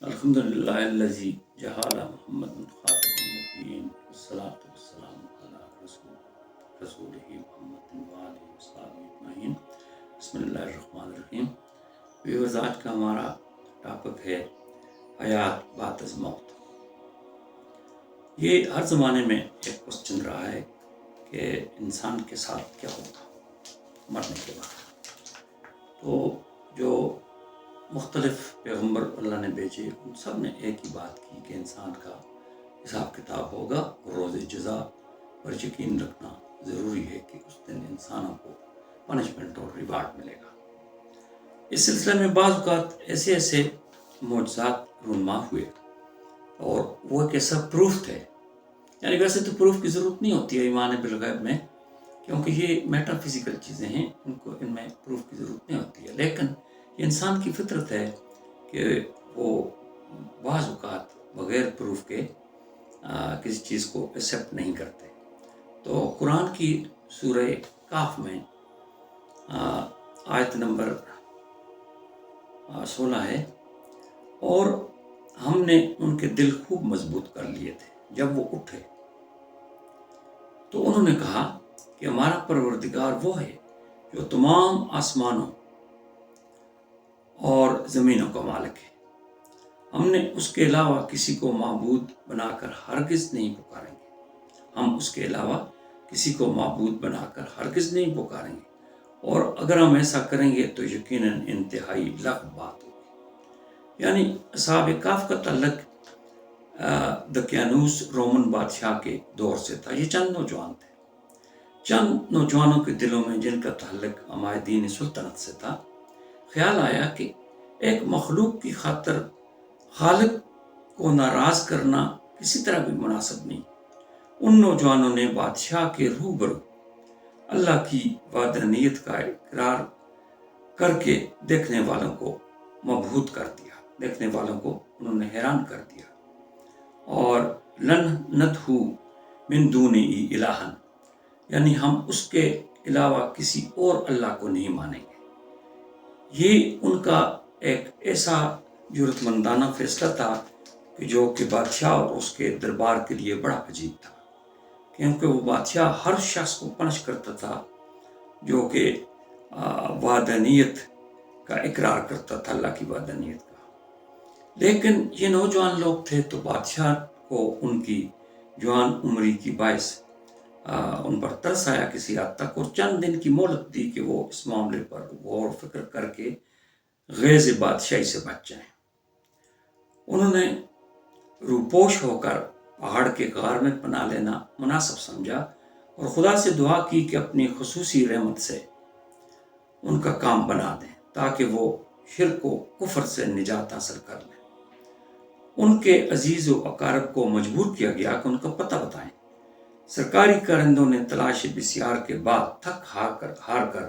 الحمد للہ الذی جعل محمد خاتم النبیین والصلاة والسلام علی رسولہ محمد وآلہ وصحبہ اجمعین۔ بسم اللہ الرحمن الرحیم۔ ویورز، آج کا ہمارا ٹاپک ہے حیات بعد از موت۔ یہ ہر زمانے میں ایک کوسچن رہا ہے کہ انسان کے ساتھ کیا ہوگا مرنے کے بعد۔ تو جو مختلف پیغمبر اللہ نے بھیجے ان سب نے ایک ہی بات کی کہ انسان کا حساب کتاب ہوگا اور روز جزا پر یقین رکھنا ضروری ہے کہ اس دن انسانوں کو پنشمنٹ اور ریوارڈ ملے گا۔ اس سلسلے میں بعض اوقات ایسے معجزات رونما ہوئے اور وہ ایک ایسا پروف تھے، یعنی ویسے تو پروف کی ضرورت نہیں ہوتی ہے ایمان بالغیب میں، کیونکہ یہ میٹا فزیکل چیزیں ہیں، ان میں پروف کی ضرورت نہیں ہوتی ہے، لیکن یہ انسان کی فطرت ہے کہ وہ بعض اوقات بغیر پروف کے کسی چیز کو ایکسیپٹ نہیں کرتے۔ تو قرآن کی سورہ کاف میں آیت نمبر 16 ہے، اور ہم نے ان کے دل خوب مضبوط کر لیے تھے جب وہ اٹھے تو انہوں نے کہا کہ ہمارا پروردگار وہ ہے جو تمام آسمانوں اور زمینوں کا مالک ہے، ہم نے اس کے علاوہ کسی کو معبود بنا کر ہرگز نہیں پکاریں گے، ہم اس کے علاوہ کسی کو معبود بنا کر ہرگز نہیں پکاریں گے، اور اگر ہم ایسا کریں گے تو یقیناً انتہائی لغو بات ہوگی۔ یعنی اصحاب کہف کا تعلق دقیانوس رومن بادشاہ کے دور سے تھا۔ یہ چند نوجوان تھے، چند نوجوانوں کے دلوں میں جن کا تعلق عمائدین سلطنت سے تھا، خیال آیا کہ ایک مخلوق کی خاطر خالق کو ناراض کرنا کسی طرح بھی مناسب نہیں۔ ان نوجوانوں نے بادشاہ کے روبرو اللہ کی وحدانیت کا اقرار کر کے دیکھنے والوں کو مبہوت کر دیا، دیکھنے والوں کو انہوں نے حیران کر دیا، اور لن ندعو من دونہ الہا، یعنی ہم اس کے علاوہ کسی اور اللہ کو نہیں مانیں گے۔ یہ ان کا ایک ایسا جرأت مندانہ فیصلہ تھا کہ جو کہ بادشاہ اور اس کے دربار کے لیے بڑا عجیب تھا، کیونکہ وہ بادشاہ ہر شخص کو پنش کرتا تھا جو کہ وحدانیت کا اقرار کرتا تھا، اللہ کی وحدانیت کا۔ لیکن یہ نوجوان لوگ تھے تو بادشاہ کو ان کی جوان عمری کی باعث ان پر ترس آیا کسی حد تک، اور چند دن کی مہلت دی کہ وہ اس معاملے پر غور و فکر کر کے غیظ بادشاہی سے بچ جائیں۔ انہوں نے روپوش ہو کر پہاڑ کے غار میں پناہ لینا مناسب سمجھا اور خدا سے دعا کی کہ اپنی خصوصی رحمت سے ان کا کام بنا دیں تاکہ وہ شرک و کفر سے نجات حاصل کر لیں۔ ان کے عزیز و اقارب کو مجبور کیا گیا کہ ان کا پتہ بتائیں۔ سرکاری کارندوں نے تلاش بسیار کے بعد تھک ہار کر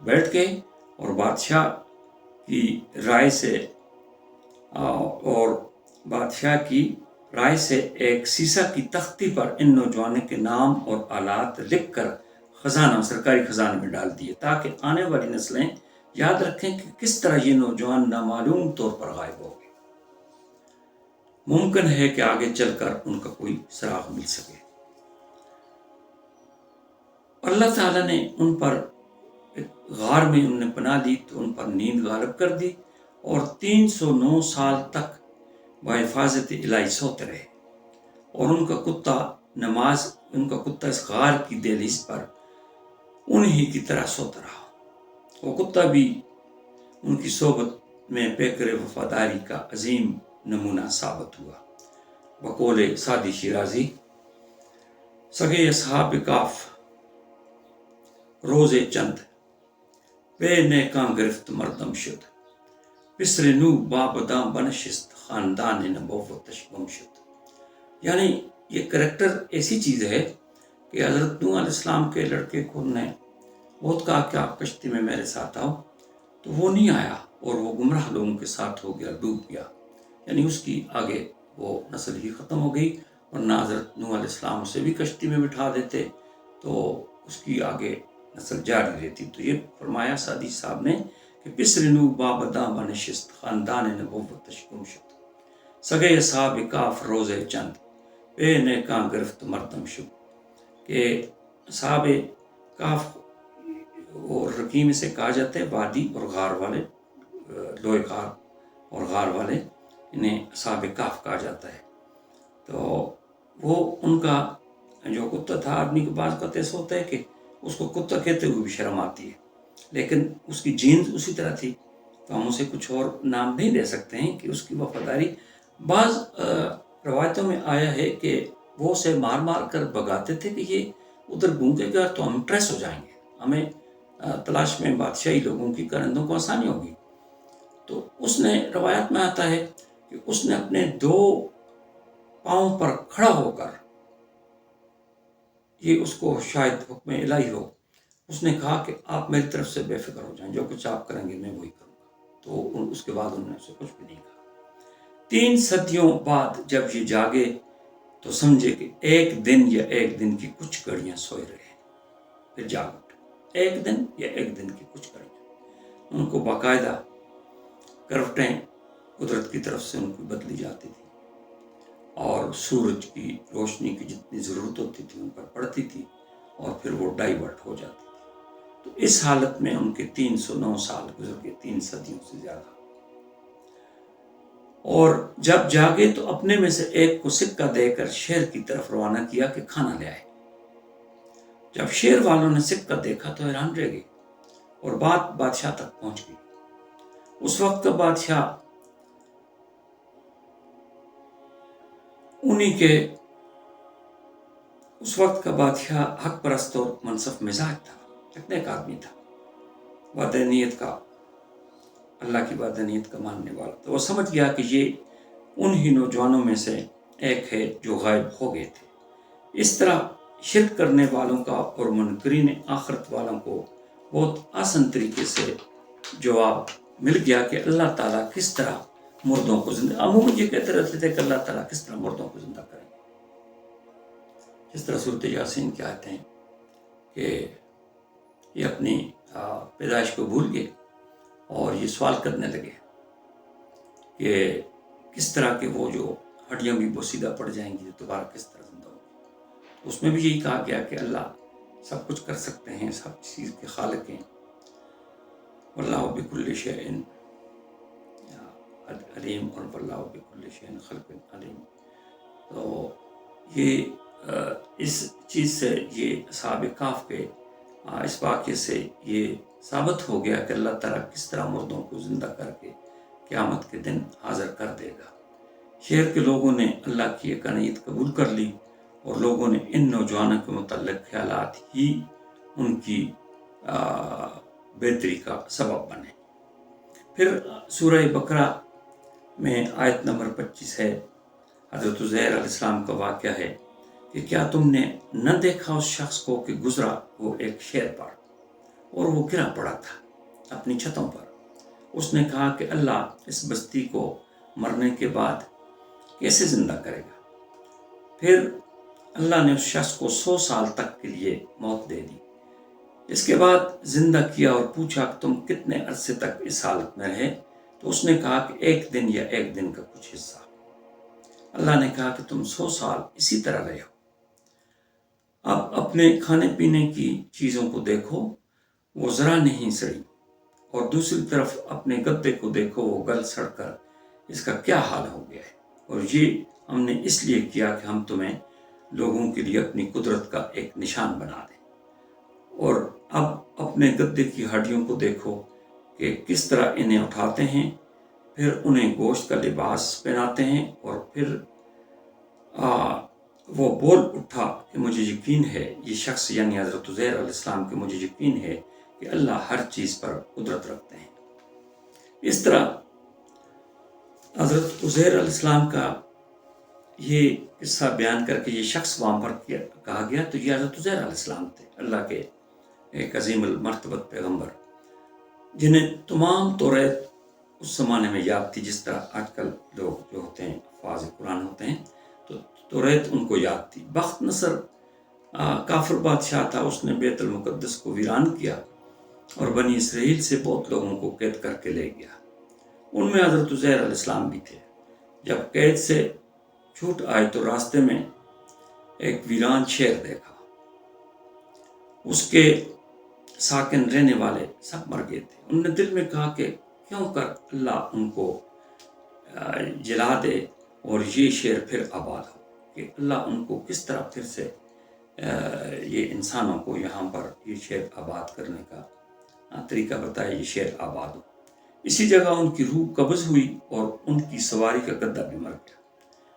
بیٹھ گئے، اور بادشاہ کی رائے سے ایک سیسہ کی تختی پر ان نوجوانوں کے نام اور آلات لکھ کر سرکاری خزانے میں ڈال دیے، تاکہ آنے والی نسلیں یاد رکھیں کہ کس طرح یہ نوجوان نامعلوم طور پر غائب ہو گئے۔ ممکن ہے کہ آگے چل کر ان کا کوئی سراغ مل سکے۔ اللہ تعالیٰ نے ان پر غار میں انہوں نے پناہ لی تو ان پر نیند غالب کر دی، اور 309 سال تک بحفاظت الہی سوتے رہے، اور ان کا کتا اس غار کی دہلیز پر انہی کی طرح سوتا رہا۔ وہ کتا بھی ان کی صحبت میں پیکر وفاداری کا عظیم نمونہ ثابت ہوا۔ بقول سعدی شیرازی، سگے اصحاب کہف روز چند بے نیکاں گرفت مردم شد، پسر نو بابداں بنشست خاندان نبوتش گم شد۔ یعنی یہ کریکٹر ایسی چیز ہے کہ حضرت نوح علیہ السلام کے لڑکے کو نے بہت کہا کہ آپ کشتی میں میرے ساتھ آؤ، تو وہ نہیں آیا اور وہ گمراہ لوگوں کے ساتھ ہو گیا، ڈوب گیا، یعنی اس کی آگے وہ نسل ہی ختم ہو گئی، ورنہ حضرت نوح علیہ السلام اسے بھی کشتی میں بٹھا دیتے تو اس کی آگے نسل جاری رہتی۔ تو یہ فرمایا سعدی صاحب نے کہ بسرنو بابدا بنشست خاندان نبوت تشکم شد سگے اصحاب کاف روز چند بے نیکاں گرفت مردم شد کہ اصحاب کاف اور رقیم سے کہا جاتا ہے وادی اور غار والے، لوہے غار اور غار والے، انہیں اصحاب کاف کہا جاتا ہے۔ تو وہ ان کا جو کتا تھا، آدمی کے بعض کا ایسا ہوتا ہے کہ اس کو کتا کہتے ہوئے بھی شرم آتی ہے، لیکن اس کی جینز اسی طرح تھی، تو ہم اسے کچھ اور نام نہیں دے سکتے ہیں کہ اس کی وفاداری۔ بعض روایتوں میں آیا ہے کہ وہ اسے مار مار کر بگاتے تھے کہ یہ ادھر گونگے گا تو ہم ٹریس ہو جائیں گے، ہمیں تلاش میں بادشاہی لوگوں کی کرندوں کو آسانی ہوگی۔ تو اس نے، روایت میں آتا ہے کہ اس نے اپنے 2 پاؤں پر کھڑا ہو کر، یہ اس کو شاید حکم الہی ہو، اس نے کہا کہ آپ میری طرف سے بے فکر ہو جائیں، جو کچھ آپ کریں گے میں وہی کروں گا۔ تو اس کے بعد انہوں نے اسے کچھ بھی نہیں کہا۔ 3 صدیوں بعد جب یہ جاگے تو سمجھے کہ ایک دن یا ایک دن کی کچھ گھڑیاں سوئے رہے، پھر جاگ اٹھے۔ ایک دن یا ایک دن کی کچھ گھڑیاں، ان کو باقاعدہ کروٹیں قدرت کی طرف سے ان کو بدلی جاتی تھی، اور سورج کی روشنی کی جتنی ضرورت ہوتی تھی ان پر پڑتی تھی، اور پھر وہ ڈائیورٹ ہو جاتی تھی۔ تو اس حالت میں ان کے 309 سال گزر گئے، 3 صدیوں سے زیادہ۔ اور جب جاگے تو اپنے میں سے ایک کو سکہ دے کر شہر کی طرف روانہ کیا کہ کھانا لے آئے۔ جب شہر والوں نے سکہ دیکھا تو حیران رہ گئے، اور بات بادشاہ تک پہنچ گئی۔ اس وقت کا بادشاہ حق پرست اور منصف مزاج تھا، اتنے ایک آدمی تھا، وحدانیت کا، اللہ کی وحدانیت کا ماننے والا تھا۔ وہ سمجھ گیا کہ یہ انہی نوجوانوں میں سے ایک ہے جو غائب ہو گئے تھے۔ اس طرح شرک کرنے والوں کا اور منکرین آخرت والوں کو بہت آسان طریقے سے جواب مل گیا کہ اللہ تعالیٰ کس طرح مردوں کو زندہ، عموماً یہ کہتے رہتے تھے کہ اللہ تعالیٰ کس طرح مردوں کو زندہ کریں گے، جس طرح سورۃ یاسین کے آیتیں ہیں کہ یہ اپنی پیدائش کو بھول گئے اور یہ سوال کرنے لگے کہ کس طرح کہ وہ جو ہڈیاں بھی بوسیدہ پڑ جائیں گی دوبارہ کس طرح زندہ ہوگی۔ اس میں بھی یہی کہا گیا کہ اللہ سب کچھ کر سکتے ہیں، سب چیز کے خالق ہیں، واللہ بکل شیء علیم، اور واللہ بکل شیء خلق علیم۔ تو یہ اس چیز سے، یہ اصحاب کہف کے اس واقعے سے یہ ثابت ہو گیا کہ اللہ تعالیٰ کس طرح مردوں کو زندہ کر کے قیامت کے دن حاضر کر دے گا۔ شہر کے لوگوں نے اللہ کی ایک عنایت قبول کر لی، اور لوگوں نے ان نوجوانوں کے متعلق خیالات ہی ان کی بہتری کا سبب بنے۔ پھر سورہ بقرہ میں آیت نمبر 25 ہے، حضرت عزیر علیہ السلام کا واقعہ ہے کہ کیا تم نے نہ دیکھا اس شخص کو کہ گزرا وہ ایک شہر پر، اور وہ گرا پڑا تھا اپنی چھتوں پر۔ اس نے کہا کہ اللہ اس بستی کو مرنے کے بعد کیسے زندہ کرے گا؟ پھر اللہ نے اس شخص کو 100 سال تک کے لیے موت دے دی۔ اس کے بعد زندہ کیا اور پوچھا کہ تم کتنے عرصے تک اس حالت میں رہے؟ تو اس نے کہا کہ ایک دن یا ایک دن کا کچھ حصہ۔ اللہ نے کہا کہ تم 100 سال اسی طرح رہے ہو، اب اپنے کھانے پینے کی چیزوں کو دیکھو، وہ ذرا نہیں سڑی، اور دوسری طرف اپنے گدے کو دیکھو، وہ گل سڑ کر اس کا کیا حال ہو گیا ہے۔ اور یہ ہم نے اس لیے کیا کہ ہم تمہیں لوگوں کے لیے اپنی قدرت کا ایک نشان بنا دیں۔ اور اب اپنے گدے کی ہڈیوں کو دیکھو کہ کس طرح انہیں اٹھاتے ہیں، پھر انہیں گوشت کا لباس پہناتے ہیں، اور پھر وہ بول اٹھا کہ مجھے یقین ہے، یہ شخص یعنی حضرت عزیر علیہ السلام کہ مجھے یقین ہے کہ اللہ ہر چیز پر قدرت رکھتے ہیں۔ اس طرح حضرت عزیر علیہ السلام کا یہ قصہ بیان کر کے یہ شخص وہاں پر کہا گیا، تو یہ حضرت عزیر علیہ السلام تھے، اللہ کے ایک عظیم المرتبت پیغمبر، جنہیں تمام توریت اس زمانے میں یاد تھی، جس طرح آج کل لوگ جو ہوتے ہیں حفاظ قرآن ہوتے ہیں، تو توریت ان کو یاد تھی۔ بخت نصر کافر بادشاہ تھا، اس نے بیت المقدس کو ویران کیا، اور بنی اسرائیل سے بہت لوگوں کو قید کر کے لے گیا. ان میں حضرت عزیر علیہ السلام بھی تھے. جب قید سے چھوٹ آئے تو راستے میں ایک ویران شہر دیکھا. اس کے ساکن رہنے والے سب مر گئے تھے. انہوں نے دل میں کہا کہ کیوں کر اللہ ان کو جلا دے اور یہ شہر پھر آباد ہو، کہ اللہ ان کو کس طرح پھر سے یہ انسانوں کو یہاں پر یہ شہر آباد کرنے کا طریقہ بتائے، یہ شہر آباد ہو. اسی جگہ ان کی روح قبض ہوئی اور ان کی سواری کا گدھا بھی مر گیا.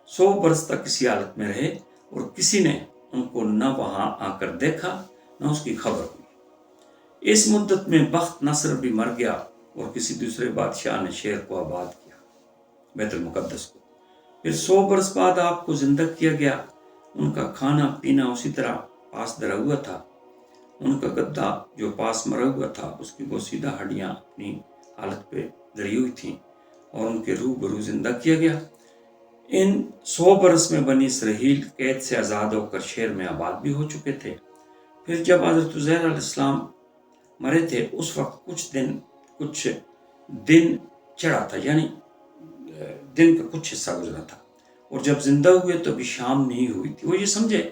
100 برس تک اسی حالت میں رہے اور کسی نے ان کو نہ وہاں آ کر دیکھا نہ اس کی خبر ہوئی. اس مدت میں بخت نصر بھی مر گیا اور کسی دوسرے بادشاہ نے شہر کو آباد کیا، بیت المقدس کو. پھر 100 برس بعد آپ کو زندہ کیا گیا. ان کا کھانا پینا اسی طرح پاس دھرا ہوا تھا. ان کا گدھا جو پاس مرا ہوا تھا اس کی بوسیدہ ہڈیاں اپنی حالت پہ دھری ہوئی تھیں اور ان کے روبرو زندہ کیا گیا. ان 100 برس میں بنی اسرائیل قید سے آزاد ہو کر شہر میں آباد بھی ہو چکے تھے. پھر جب حضرت عزیر علیہ السلام مرے تھے اس وقت کچھ دن چڑھا تھا، یعنی دن کا کچھ حصہ گزرا تھا، اور جب زندہ ہوئے تو ابھی شام نہیں ہوئی تھی. وہ یہ سمجھے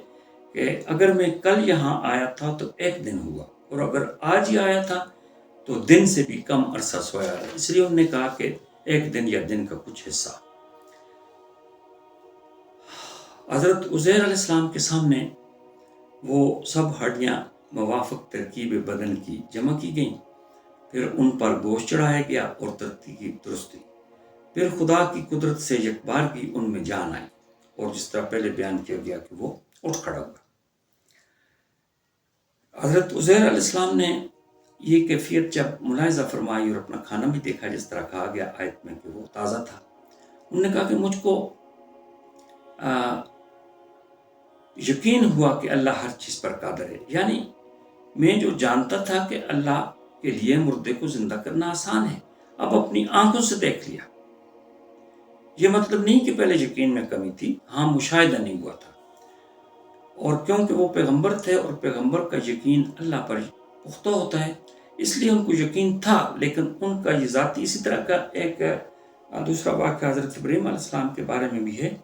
کہ اگر میں کل یہاں آیا تھا تو ایک دن ہوا، اور اگر آج ہی آیا تھا تو دن سے بھی کم عرصہ سویا ہے. اس لیے انہوں نے کہا کہ ایک دن یا دن کا کچھ حصہ. حضرت عزیر علیہ السلام کے سامنے وہ سب ہڈیاں موافق ترکیب بدن کی جمع کی گئیں. پھر ان پر گوشت چڑھایا گیا اور ترتیب درست ہوئی. پھر خدا کی قدرت سے یک بار کی ان میں جان آئی، اور جس طرح پہلے بیان کیا گیا کہ وہ اٹھ کھڑا ہوا. حضرت عزیر علیہ السلام نے یہ کیفیت جب ملاحظہ فرمائی اور اپنا کھانا بھی دیکھا جس طرح کہا گیا آیت میں کہ وہ تازہ تھا، انہوں نے کہا کہ مجھ کو یقین ہوا کہ اللہ ہر چیز پر قادر ہے. یعنی میں جو جانتا تھا کہ اللہ کے لیے مردے کو زندہ کرنا آسان ہے، اب اپنی آنکھوں سے دیکھ لیا. یہ مطلب نہیں کہ پہلے یقین میں کمی تھی، ہاں مشاہدہ نہیں ہوا تھا. اور کیونکہ وہ پیغمبر تھے اور پیغمبر کا یقین اللہ پر پختہ ہوتا ہے، اس لیے ان کو یقین تھا. لیکن ان کا یہ ذاتی اسی طرح کا ایک دوسرا واقعہ حضرت ابراہیم علیہ السلام کے بارے میں بھی ہے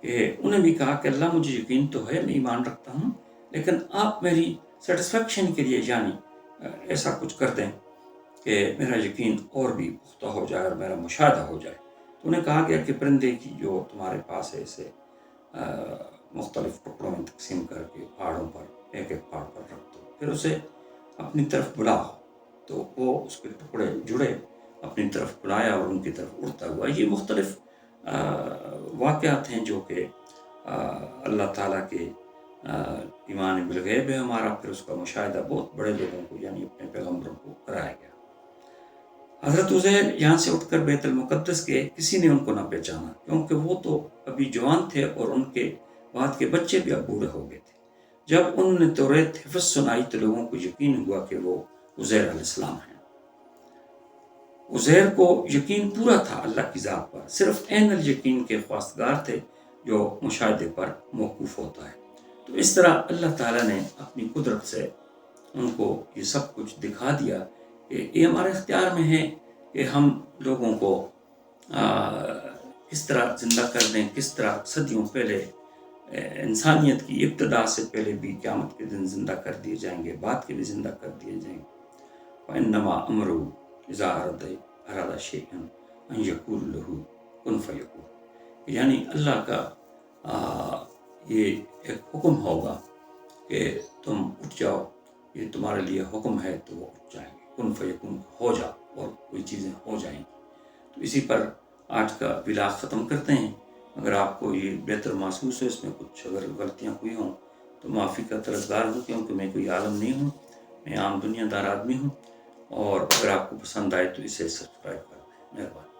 کہ انہیں بھی کہا کہ اللہ مجھے یقین تو ہے، میں ایمان رکھتا ہوں، لیکن آپ میری سیٹسفیکشن کے لیے یعنی ایسا کچھ کر دیں کہ میرا یقین اور بھی پختہ ہو جائے اور میرا مشاہدہ ہو جائے. تو انہیں کہا گیا کہ پرندے کی جو تمہارے پاس ہے اسے مختلف ٹکڑوں میں تقسیم کر کے پہاڑوں پر ایک ایک پہاڑ پر رکھ دو، پھر اسے اپنی طرف بلاؤ. تو وہ اس کے ٹکڑے جڑے، اپنی طرف بلایا اور ان کی طرف اڑتا ہوا. یہ مختلف واقعات ہیں جو کہ اللہ تعالیٰ کے ایمان بالغیب ہے ہمارا. پھر اس کا مشاہدہ بہت بڑے لوگوں کو یعنی اپنے پیغمبروں کو کرایا گیا. حضرت عزیر یہاں سے اٹھ کر بیت المقدس کے کسی نے ان کو نہ پہچانا، کیونکہ وہ تو ابھی جوان تھے اور ان کے بعد کے بچے بھی اب بوڑھے ہو گئے تھے. جب انہوں نے توریت حفظ سنائی تو لوگوں کو یقین ہوا کہ وہ عزیر علیہ السلام ہیں. عزیر کو یقین پورا تھا اللہ کی ذات پر، صرف عین الیقین کے خواستگار تھے جو مشاہدے پر موقوف ہوتا ہے. تو اس طرح اللہ تعالیٰ نے اپنی قدرت سے ان کو یہ سب کچھ دکھا دیا کہ یہ ہمارے اختیار میں ہے کہ ہم لوگوں کو کس طرح زندہ کر دیں، کس طرح صدیوں پہلے انسانیت کی ابتدا سے پہلے بھی قیامت کے دن زندہ کر دیے جائیں گے، بعد کے بھی زندہ کر دیے جائیں گے. وَإِنَّمَا أَمْرُهُ إِذَا أَرَادَ شَيْئًا أَن يَقُولَ لَهُ كُن فَيَكُونُ. یعنی اللہ کا یہ ایک حکم ہوگا کہ تم اٹھ جاؤ، یہ تمہارے لیے حکم ہے تو وہ اٹھ جائیں گے. کن فیکون ہو جا، اور کوئی چیزیں ہو جائیں گی. تو اسی پر آج کا ولاگ ختم کرتے ہیں. اگر آپ کو یہ بہتر محسوس ہو، اس میں کچھ اگر غلطیاں ہوئی ہوں تو معافی کا طلبگار ہوں، کیونکہ میں کوئی عالم نہیں ہوں، میں عام دنیا دار آدمی ہوں. اور اگر آپ کو پسند آئے تو اسے سبسکرائب کر دیں. مہربانی.